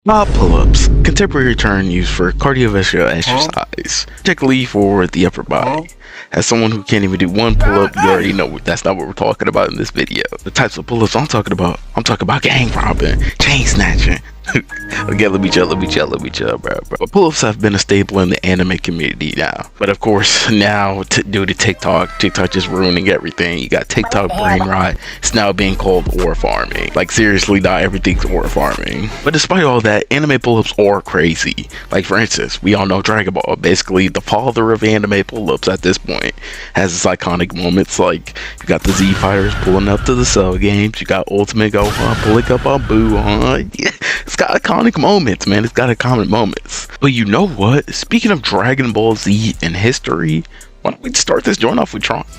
Pull-ups, contemporary term used for cardiovascular exercise, particularly for the upper body. As someone who can't even do one pull-up, you already know that's not what we're talking about in this video. The types of pull-ups I'm talking about gang robbing, chain snatching. Okay, let me chill, bro. But pull-ups have been a staple in the anime community now. But of course, now due to TikTok just ruining everything. You got TikTok brain rot. It's now being called ore farming. Like seriously, not everything's ore farming. But despite all that, anime pull-ups are crazy. Like for instance, we all know Dragon Ball, basically the father of anime pull-ups at this point, has its iconic moments. Like you got the Z Fighters pulling up to the Cell games. You got Ultimate Gohan pulling up on Boo. Yeah. It's got iconic moments, man. It's got iconic moments. But you know what? Speaking of Dragon Ball Z and history, why don't we start this joint off with Trunks?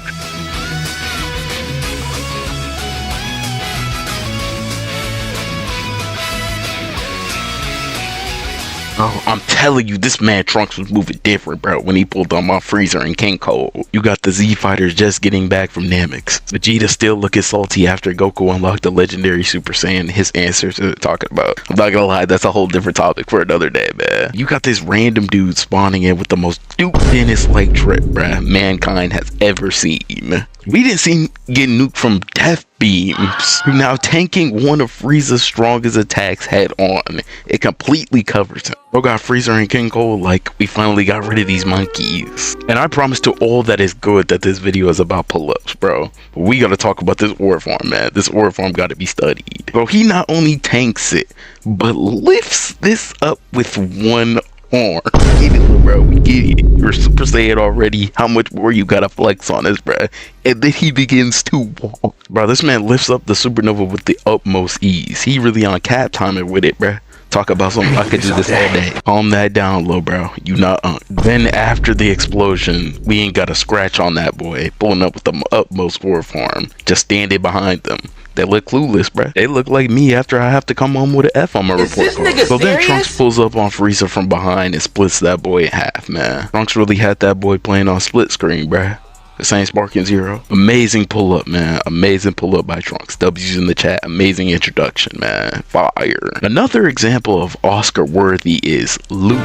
Oh, I'm telling you, this man Trunks was moving different, bro, when he pulled on my Freezer and King Cole. You got the Z Fighters just getting back from Namex. Vegeta still looking salty after Goku unlocked the legendary Super Saiyan. His answers are talking about. I'm not gonna lie, that's a whole different topic for another day, man. You got this random dude spawning in with the most stupidest leg trip, bruh, mankind has ever seen. We didn't see him get nuked from death beams. You're now tanking one of Frieza's strongest attacks head on. It completely covers him. Bro got Freezer and King Cole like we finally got rid of these monkeys. And I promise to all that is good that this video is about pull-ups, bro. But we gotta talk about this ore farm, man. This ore farm gotta be studied. Bro, he not only tanks it, but lifts this up with one arm. We get it, little bro. We get it. You're Super Saiyan already. How much more you gotta flex on this, bro? And then he begins to walk. Bro, this man lifts up the supernova with the utmost ease. He really on cap timing with it, bro. Talk about something I could do this all day. Calm that down, little bro. You not Then after the explosion, we ain't got a scratch on that boy. Pulling up with the utmost ore farm. Just standing behind them. They look clueless, bruh. They look like me after I have to come home with an F on my report card. So then Trunks pulls up on Frieza from behind and splits that boy in half, man. Trunks really had that boy playing on split screen, bruh. This ain't Sparking Zero. Amazing pull up, man. Amazing pull up by Trunks. W's in the chat. Amazing introduction, man. Fire. Another example of Oscar worthy is Luke.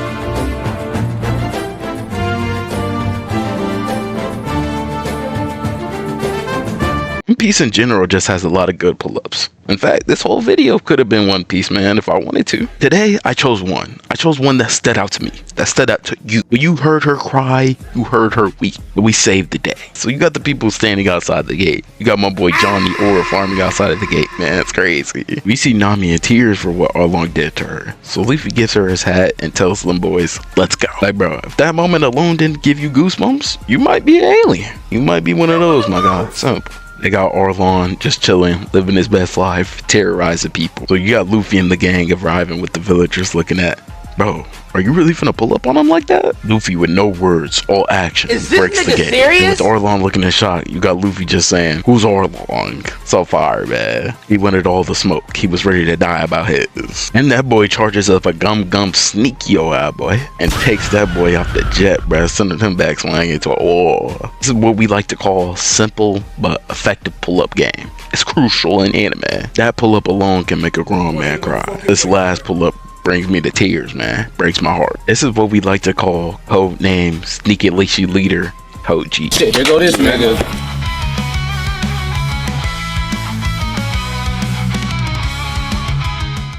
One Piece in general just has a lot of good pull-ups. In fact, this whole video could have been One Piece, man, if I wanted to. Today, I chose one. I chose one that stood out to me. That stood out to you. When you heard her cry, you heard her weep. But we saved the day. So you got the people standing outside the gate. You got my boy Johnny Ora farming outside of the gate, man. It's crazy. We see Nami in tears for what Arlong did to her. So Leafy gives her his hat and tells them boys, let's go. Like, bro, if that moment alone didn't give you goosebumps, you might be an alien. You might be one of those, my God. Simple. They got Arlong just chilling, living his best life, terrorizing people. So you got Luffy and the gang arriving with the villagers looking at, bro, are you really finna pull up on him like that? Luffy with no words, all action, breaks the game. Serious? And with Arlong looking in shock, you got Luffy just saying, who's Arlong? So fire, man. He wanted all the smoke. He was ready to die about his. And that boy charges up a gum sneak yo out, boy, and takes that boy off the jet, bruh, sending him back flying into a wall. This is what we like to call simple but effective pull-up game. It's crucial in anime. That pull-up alone can make a grown man cry. This last pull-up brings me to tears, man. Breaks my heart. This is what we like to call code name Sneaky Leashy Leader Hoji. Shit, here go this nigga.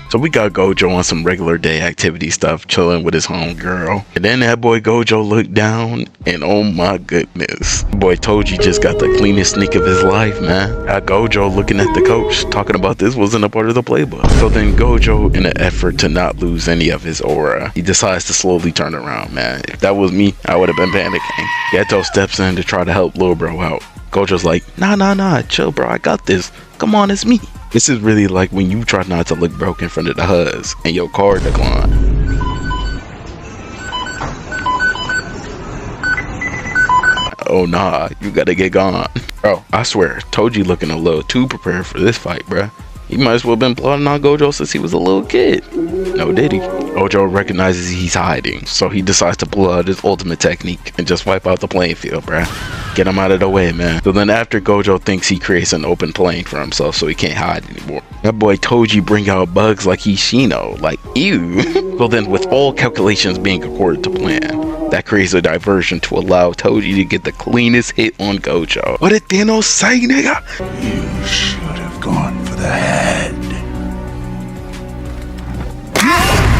So we got Gojo on some regular day activity stuff, chilling with his homegirl. And then that boy Gojo looked down, and oh my goodness. Boy Toji just got the cleanest sneak of his life, man. Got Gojo looking at the coach, talking about this wasn't a part of the playbook. So then Gojo, in an effort to not lose any of his aura, he decides to slowly turn around, man. If that was me, I would have been panicking. Geto steps in to try to help Lil Bro out. Gojo's like, nah, chill, bro, I got this. Come on, it's me. This is really like when you try not to look broke in front of the huzz and your card decline. Oh nah, you gotta get gone. Bro, I swear, Toji looking a little too prepared for this fight, bruh. He might as well been plotting on Gojo since he was a little kid. No, did he? Gojo recognizes he's hiding, so he decides to pull out his ultimate technique and just wipe out the playing field, bruh. Get him out of the way, man. So then after Gojo thinks he creates an open plane for himself so he can't hide anymore, that boy Toji bring out bugs like he's Shino, like ew. So then with all calculations being according to plan, that creates a diversion to allow Toji to get the cleanest hit on Gojo. What did Thanos say, nigga? You should have gone for the head.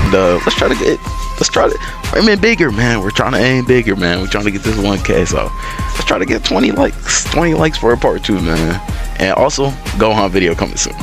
Let's try to aim it bigger, man. We're trying to aim bigger, man. We're trying to get this 1K, so let's try to get 20 likes for a part 2, man. And also, Gohan video coming soon.